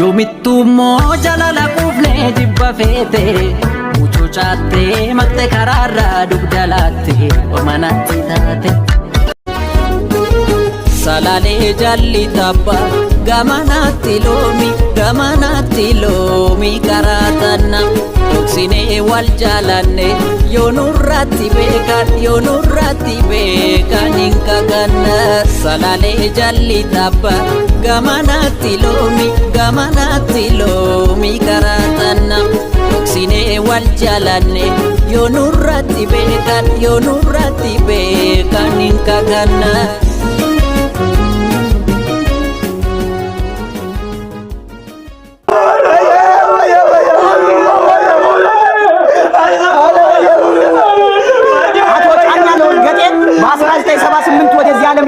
Yoomittuu immoo jalala quufnee jibba feete muchuu chaattee maqte karaarraa dugda laatte ormanatti taate. Salaalee jalli tapha gamanatti loomi karaa tanna dhoksinee wal jaalanne yoo nurratti beekan hin kakanna. Salaalee jalli tapha gamanatti loomi karaa tanna dhoksinee wal jaalanne yoo nurratti beekan hin kakanna.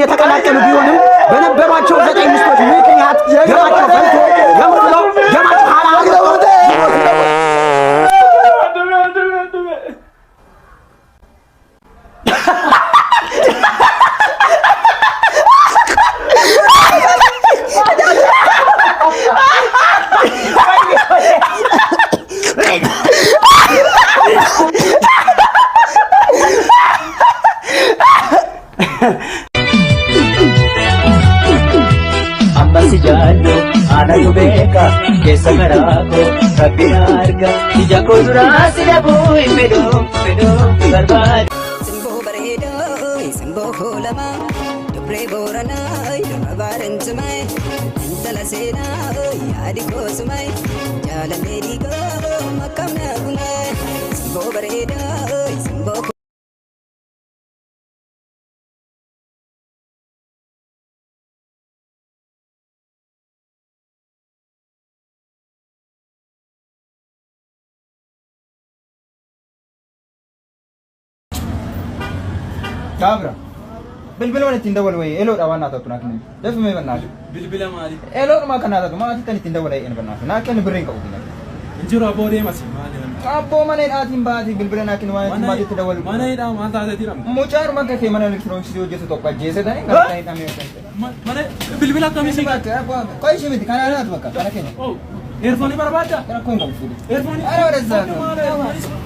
የተቀላቀሉ ቢሆንም በነበሯቸው 9 ሚስቶች ምክንያት ገማቸው ፈልቶ ገምጥሎ ገማቸው Jallo ana yubeka kesa karako rabina arga ija ko durasi dabu pedo barbad simbo baredo simbo holama dobre borana baran sumai antala sena yadi ko sumai jala meri ko makamna gunai simbo baredo simbo Cabra. Bilbila mana tinda walway elo dawana ta tunak ni. Def me banna. Bilbila mali. Elo ma kana ta ma tin tinda walay en banna. Na ken birrin ka udina. Injiro abode masi mali. Abbo mana atin baati bilbila na ken wa ma tinda wal. Mana ida ma ta tiram. Muchar ma ke mana electronics jo jese to pa jese dai na tai ta me mana bilbila ka misi baat abbo koi shimit kana na to ka kana ken. Oh. Earphone barbada. Kana koi ngam fudi. Earphone. Ara wala za.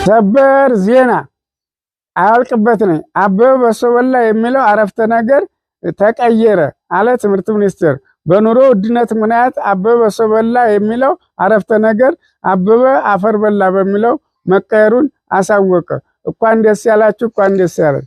ሰበር ዜና አያልቅበት ነኝ። አበበ በሶበላ የሚለው አረፍተ ነገር ተቀየረ አለ ትምህርት ሚኒስቴር። በኑሮ ውድነት ምክንያት አበበ በሶበላ የሚለው አረፍተ ነገር አበበ አፈር በላ በሚለው መቀየሩን አሳወቀ። እንኳን ደስ ያላችሁ፣ እንኳን ደስ ያለን።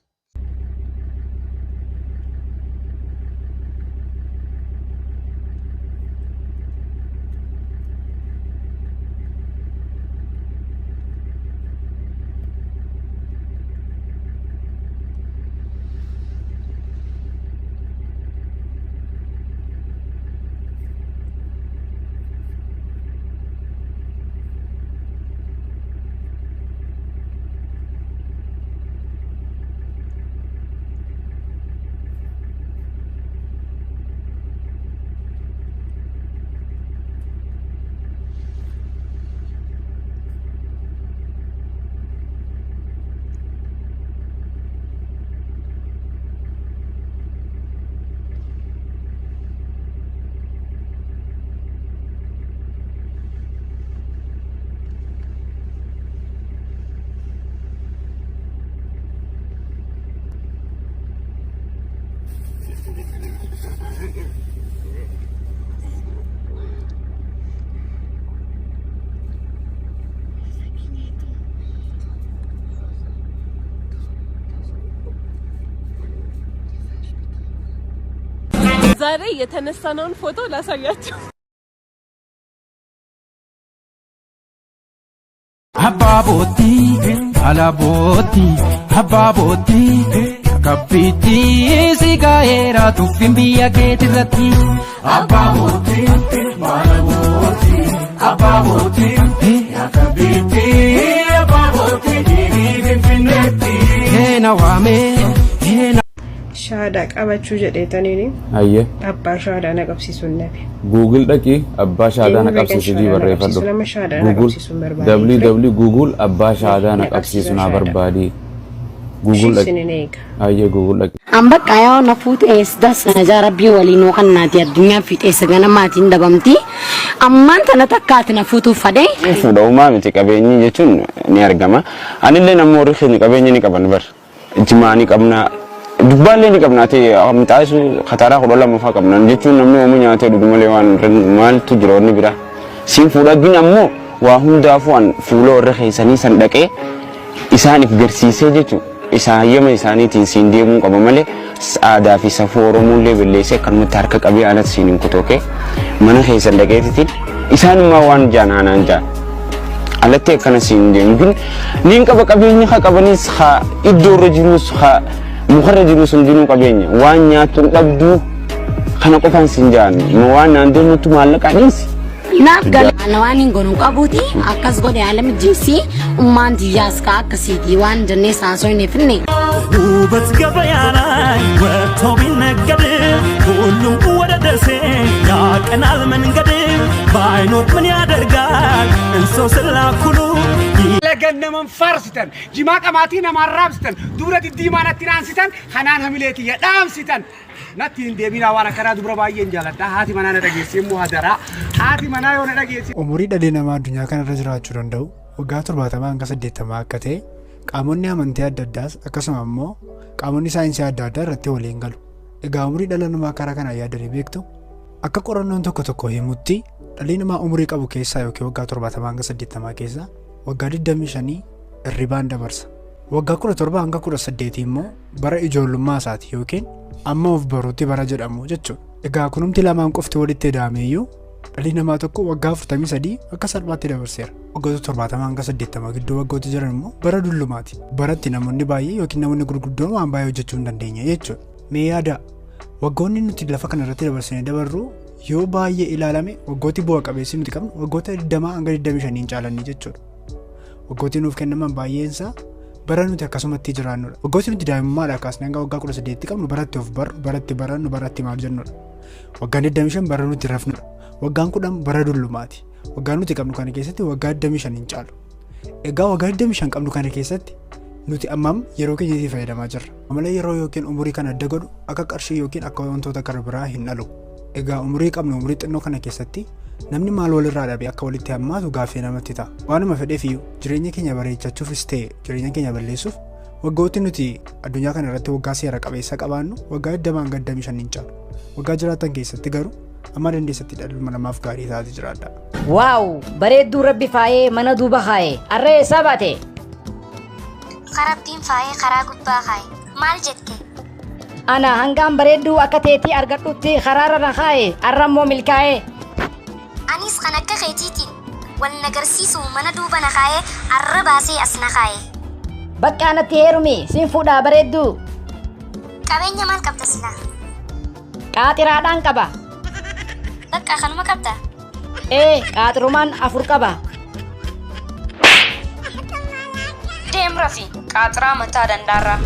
ዛሬ የተነሳነውን ፎቶ ላሳያችሁ። አባቦቲ አላቦቲ አባቦቲ ከቢቲ ሲጋየራ ቱፊን ቢያ ኬትረቲ አባቦቲ አላቦቲ አባቦቲ ከቢቲ አባቦቲ ዲቢንፊነቲ ሄናዋሜ shaada qabachuu jedheetaniini ayye abbaa shaadaa na qabsiisuun nabe Google dhaqi abbaa shaadaa na qabsiisuu barreeffadhu www abbaa shaadaa na qabsiisuu na barbaadi Google dhaqi ayye Google dhaqi Ambak ayaw na food es das na jarabi wali no kan nati adunya fit es gana matin dabamti amman tana takkat na food fade fuda uma miti kabenyi jechun ni argama anille na mori khini kabenyi ni kaban bar jimani kabna duballe ni kabna te amtasu khatara khola mafa kabna jechun namni omunya te dudumale wan mal tu jiro ni bira sin fuda ginammo wa hunda afwan fulo rekhisani sandake isani gersise jechu isaayama isaaniitiin siin deemuu qaba malee aadaa fi safuu Oromoo leebelleessee kan nuti harka qabee alatti siin kutoke mana keessa dhaqeetitiin isaanuma waan jaanaanaan jaan alatti akkana siin deemu kun niin qaba qabeenya haa qabanis haa iddoo irra jirus haa mukarra jirus hundinuu qabeenya waan nyaatuun dhabduu kana qofaan siin jaan waan naan deemutu maallaqaanis Nak gal alawani gonong kabuti akas gode alam jisi umman diyas ka akasiti wan jenne saso ne finne ubat gabayana wa tobi nagad kullu wada dase ya kanal mangad bainot man yadergal enso salakulu ለገነመን ፋርስተን ጂማ ቀማቲና ማራብስተን ዱረት ዲማናቲና አንስተን ሐናን ሐሚሌት የዳምስተን ናቲ እንደሚና ዋራ ከራ ዱብረ ባየ እንጃላዳ ሃቲ ማናነ ደጌሲ ሙሃደራ ሃቲ ማና የሆነ ደጌሲ ኡሙሪ ደሌነማ አዱኛ ከነረ ጅራቹ ደንደው ወጋ 70 አንከ 80 አከቴ ቃሞኒ አመንቴ አደዳስ አከሰማሞ ቃሞኒ ሳይንስ ያዳዳ ረቴ ወሌንገሉ እጋ ኡሙሪ ደለነማ ካራ ከና ያደረ ቤክቶ አከ ቆረኖን ተኮ ሂሙቲ ደሌነማ ኡሙሪ ቀቡ ኬሳ ዮኬ ወጋ 70 አንከ 80 ኬሳ waggaa 25 irribaan dabarsa waggaa 17 hanga 18 immoo bara ijoollummaa isaati yookiin amma of baruutti bara jedhamu jechuudha. Egaa kunumti lamaan qofti walitti hidhameeyyuu dhalli namaa tokko waggaa 43 akka salphaatti dabarseera. Waggoota 70 hanga 80 gidduu waggooti jiran immoo bara dullumaati. Baratti namoonni baay'ee yookiin namoonni gurguddoon waan baay'ee hojjechuu hin dandeenye jechuudha. Mee yaada waggoonni nuti lafa kana irratti dabarsinee dabarru yoo baay'ee ilaalame waggooti bu'a qabeessi nuti qabnu waggoota 20 hanga 25 caalanni jechuudha. Waggooti nuuf kennaman baay'eensa bara nuti akkasumatti jiraannudha. Waggooti nuti daa'imummaadhaa kaasnee hanga waggaa 18 qabnu baratti of barru, baratti barannu, baratti maal jennudha. Waggaan 25 bara nuti rafnudha. Waggaan 10 bara dullumaati. Waggaan nuti qabnu kana keessatti waggaa 25 hin caalu. Egaa waggaa 25 qabnu kana keessatti nuti ammam yeroo keenyatti fayyadamaa jirra. Amala yeroo yookiin umurii kana adda godhu akka qarshii yookiin akka wantoota gara biraa hin dhalu. Egaa umurii qabnu umurii xinnoo kana keessatti namni maal walirraa dhabe akka walitti hammaatu gaaffii namatti ta'a. Waanuma fedheefiyyuu jireenya keenya bareechachuufis ta'e jireenya keenya balleessuuf waggooti nuti addunyaa kana irratti waggaa seera qabeessa qabaannu waggaa 25 hin caalu. Waggaa jiraatan keessatti garuu amma dandeessatti dhalma namaaf gaarii taate jiraadha. Waaw bareedduu rabbi faayee mana duuba kaayee arree isaa baate. Karabbiin faayee karaa gubbaa kaayee maal jette? Ana hangaan bareedduu akka teetii argadhutti karaara na kaayee arrammoo milkaa'ee. Anis kan akka keetiitiin wal nagarsiisu mana duuba na kaayee arra baasee as na kaayee. Bakka anatti heerumi siin fuudhaa bareedduu. Qabeenya maal qabda silaa? Qaaxiraadhaan qaba. Bakka kanuma qabda? Qaaxirumaan 4 qaba. Deem rafi qaaxiraa mataa dandaarraa